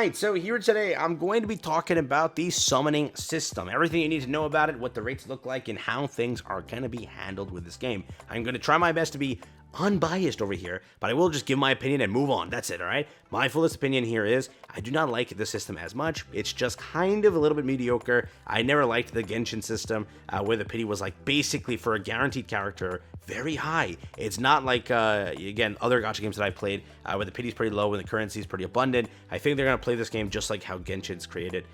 Alright, so here today I'm going to be talking about the summoning system. Everything you need to know about it, what the rates look like, and how things are going to be handled with this game. I'm going to try my best to be unbiased over here, but I will just give my opinion and move on. That's it, alright? My fullest opinion here is, I do not like the system as much. It's just kind of a little bit mediocre. I never liked the Genshin system, where the pity was like basically for a guaranteed character, very high. It's not like, again, other gacha games that I've played, where the pity is pretty low and the currency is pretty abundant. I think they're going to play this game just like how Genshin's created,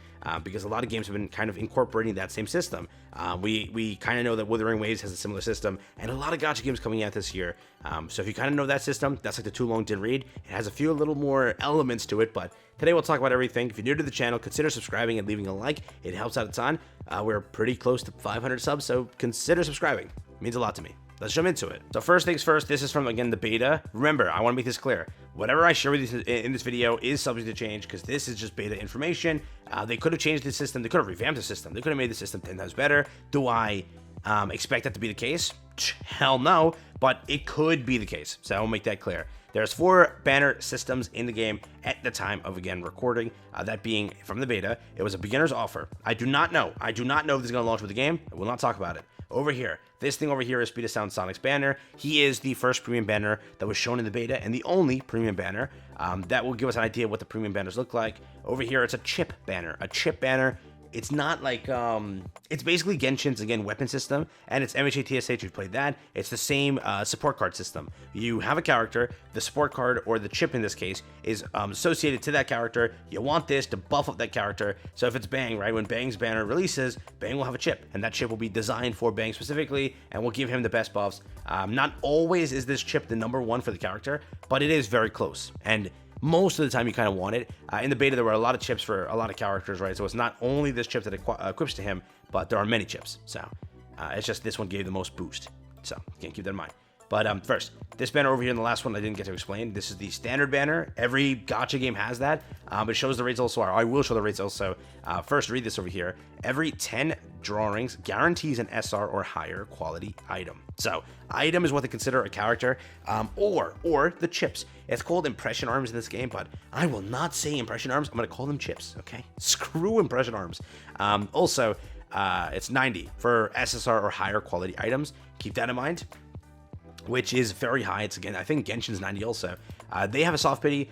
because a lot of games have been kind of incorporating that same system. We kind of know that Wuthering Waves has a similar system, and a lot of gacha games coming out this year. So if you kind of know that system, that's like the Too Long Didn't Read. It has a few little more elements to it, but today we'll talk about everything. If you're new to the channel, consider subscribing and leaving a like. It helps out a ton. We're pretty close to 500 subs, so consider subscribing. It means a lot to me. Let's jump into it. So first things first, this is from, again, the beta. Remember, I want to make this clear. Whatever I share with you in this video is subject to change because this is just beta information. They could have changed the system. They could have revamped the system. They could have made the system 10 times better. Do I expect that to be the case? Hell no, but it could be the case. So I will make that clear. There's 4 banner systems in the game at the time of, again, recording. That being from the beta. It was a beginner's offer. I do not know if this is going to launch with the game. I will not talk about it. Over here, this thing over here is Speed of Sound Sonic's banner. He is the first premium banner that was shown in the beta and the only premium banner. That will give us an idea of what the premium banners look like. Over here, it's a chip banner. A chip banner. It's not like, it's basically Genshin's, again, weapon system, and it's MHA TSH who played that. It's the same support card system. You have a character, the support card, or the chip in this case, is associated to that character. You want this to buff up that character. So if it's Bang, right, when Bang's banner releases, Bang will have a chip, and that chip will be designed for Bang specifically, and will give him the best buffs. Not always is this chip the #1 for the character, but it is very close, and most of the time you kind of want it. In the beta, there were a lot of chips for a lot of characters, right? So it's not only this chip that equips to him, but there are many chips. So it's just this one gave the most boost. So you can keep that in mind. But first, this banner over here in the last one I didn't get to explain. This is the standard banner. Every gacha game has that. It shows the rates also. I will show the rates also. First, read this over here. Every 10 drawings guarantees an SR or higher quality item. So item is what they consider a character, or the chips. It's called impression arms in this game, but I will not say impression arms. I'm going to call them chips, okay? Screw impression arms. Also, it's 90 for SSR or higher quality items. Keep that in mind, which is very high. It's, again, I think Genshin's 90 also. They have a soft pity.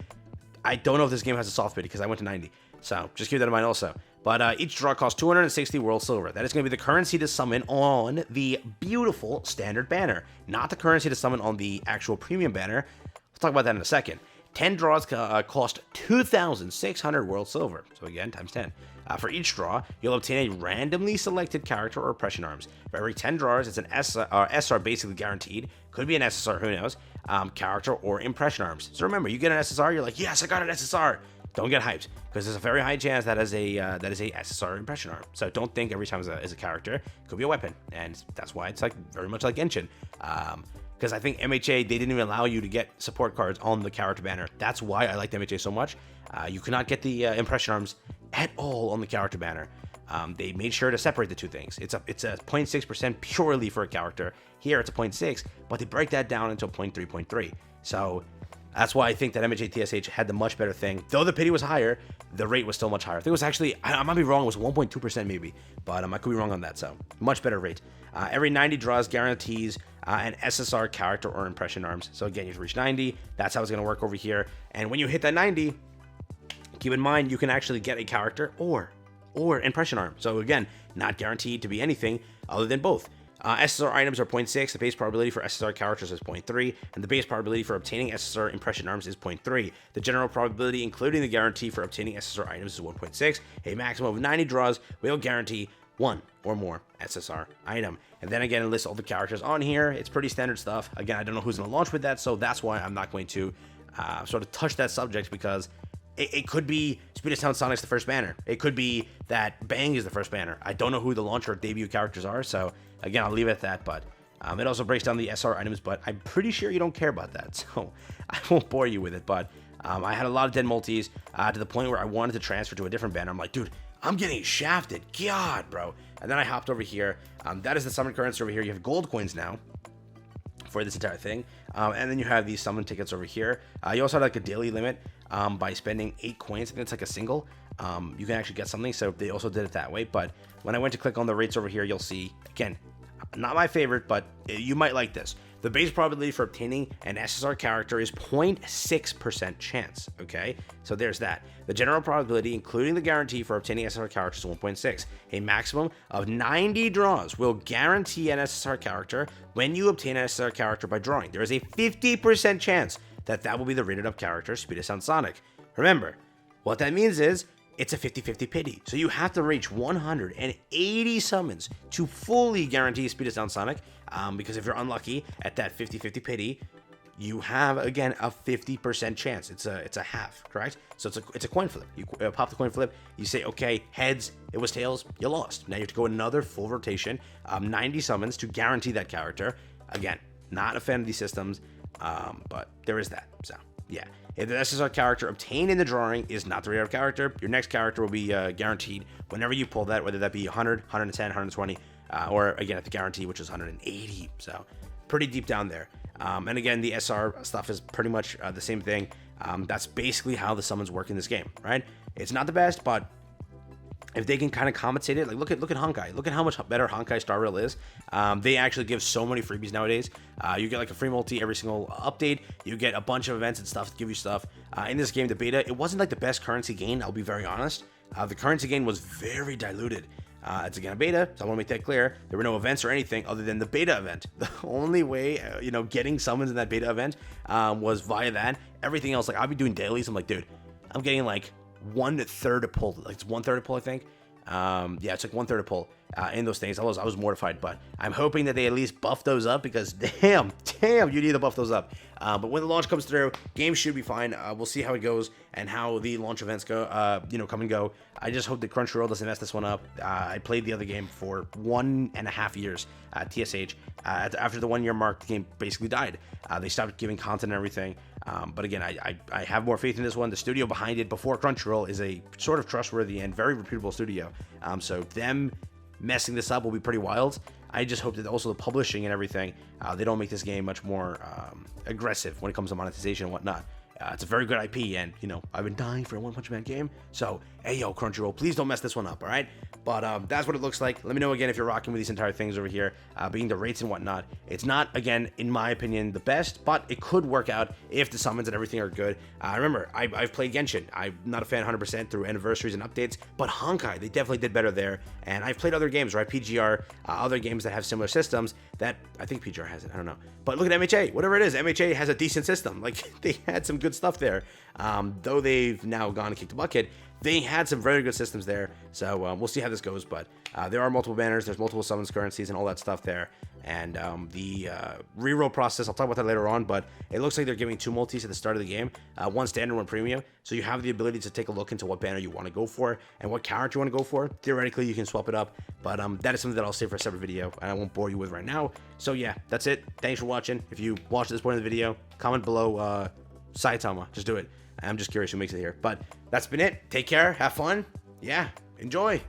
I don't know if this game has a soft pity because I went to 90. So just keep that in mind also. But each draw costs 260 world silver. That is going to be the currency to summon on the beautiful standard banner, not the currency to summon on the actual premium banner. We'll talk about that in a second. 10 draws cost 2,600 world silver. So again, times 10. For each draw, you'll obtain a randomly selected character or impression arms. For every 10 draws, it's an SR basically guaranteed. Could be an SSR, who knows? Character or impression arms. So remember, you get an SSR, you're like, yes, I got an SSR. Don't get hyped, because there's a very high chance that is a SSR impression arm. So don't think every time is a character. It could be a weapon, and that's why it's like very much like Genshin. Because I think MHA, they didn't even allow you to get support cards on the character banner. That's why I liked MHA so much. You could not get the impression arms at all on the character banner. They made sure to separate the two things. It's a 0.6% purely for a character. Here it's a 0.6, but they break that down into a 0.3, 0.3. So that's why I think that MHA TSH had the much better thing. Though the pity was higher, the rate was still much higher. I think it was actually, I might be wrong, it was 1.2% maybe, but I could be wrong on that, so much better rate. Every 90 draws guarantees an SSR character or impression arms. So again, you have to reach 90. That's how it's going to work over here. And when you hit that 90, keep in mind, you can actually get a character or impression arm. So again, not guaranteed to be anything other than both. SSR items are 0.6, the base probability for SSR characters is 0.3, and the base probability for obtaining SSR impression arms is 0.3. The general probability, including the guarantee for obtaining SSR items, is 1.6. A maximum of 90 draws will guarantee 1 or more SSR item. And then again, it lists all the characters on here. It's pretty standard stuff. Again, I don't know who's going to launch with that, so that's why I'm not going to sort of touch that subject, because it could be Speed of Sound Sonic's the first banner. It could be that Bang is the first banner. I don't know who the launch or debut characters are, so again, I'll leave it at that. But it also breaks down the SR items, but I'm pretty sure you don't care about that, so I won't bore you with it. But I had a lot of dead multis to the point where I wanted to transfer to a different banner. I'm like, dude, I'm getting shafted. God, bro. And then I hopped over here. That is the summon currency over here. You have gold coins now for this entire thing. And then you have these summon tickets over here. You also have like a daily limit. by spending 8 coins. I think it's like a single. You can actually get something, so they also did it that way. But when I went to click on the rates over here, you'll see, again, not my favorite, but you might like this. The base probability for obtaining an SSR character is 0.6% chance, okay? So there's that. The general probability, including the guarantee for obtaining SSR characters, is 1.6. A maximum of 90 draws will guarantee an SSR character when you obtain an SSR character by drawing. There is a 50% chance that that will be the rated up character, Speed of Sound Sonic. Remember, what that means is, it's a 50-50 pity. So you have to reach 180 summons to fully guarantee Speed of Sound Sonic, because if you're unlucky at that 50-50 pity, you have, again, a 50% chance. It's a half, correct? So it's a coin flip. You pop the coin flip, you say, okay, heads, it was tails, you lost. Now you have to go another full rotation, 90 summons to guarantee that character. Again, not a fan of these systems, but there is that, so yeah. If the SSR character obtained in the drawing is not the rated character, your next character will be guaranteed whenever you pull that, whether that be 100, 110, 120, or again at the guarantee, which is 180. So pretty deep down there. And again, the SR stuff is pretty much the same thing. That's basically how the summons work in this game, right? It's not the best, but if they can kind of compensate it, like look at Honkai. Look at how much better Honkai Star Rail is. They actually give so many freebies nowadays. You get like a free multi every single update. You get a bunch of events and stuff to give you stuff. In this game, the beta, it wasn't like the best currency gain, I'll be very honest. The currency gain was very diluted. It's again a beta, so I want to make that clear. There were no events or anything other than the beta event. The only way, getting summons in that beta event was via that. Everything else, like I'll be doing dailies. I'm like, dude, I'm getting like 1/3 a pull. Like it's 1/3 a pull, I think. Yeah, it's like 1/3 a pull in those things. I was mortified, but I'm hoping that they at least buff those up because damn, you need to buff those up. But when the launch comes through, games should be fine. We'll see how it goes and how the launch events go. Come and go. I just hope that Crunchyroll doesn't mess this one up. I played the other game for 1.5 years at TSH. After the 1 year mark, the game basically died. They stopped giving content and everything. But again, I have more faith in this one. The studio behind it, before Crunchyroll, is a sort of trustworthy and very reputable studio. So them messing this up will be pretty wild. I just hope that also the publishing and everything, they don't make this game much more aggressive when it comes to monetization and whatnot. It's a very good IP, and I've been dying for a One Punch Man game. So, hey yo, Crunchyroll, please don't mess this one up, all right? But that's what it looks like. Let me know again if you're rocking with these entire things over here, being the rates and whatnot. It's not, again, in my opinion, the best, but it could work out if the summons and everything are good. Remember, I've played Genshin. I'm not a fan 100% through anniversaries and updates, but Honkai, they definitely did better there. And I've played other games, right? PGR, other games that have similar systems that I think PGR has it. I don't know. But look at MHA, whatever it is, MHA has a decent system. Like they had some good stuff there. Though they've now gone and kicked the bucket, they had some very good systems there. So we'll see how this goes. But there are multiple banners, there's multiple summons currencies and all that stuff there. And the reroll process, I'll talk about that later on, but it looks like they're giving 2 multis at the start of the game, 1 standard, 1 premium. So you have the ability to take a look into what banner you want to go for and what character you want to go for. Theoretically, you can swap it up, but that is something that I'll save for a separate video and I won't bore you with right now. So yeah, that's it. Thanks for watching. If you watched this point of the video, comment below Saitama. Just do it. I'm just curious who makes it here. But that's been it. Take care. Have fun. Yeah. Enjoy.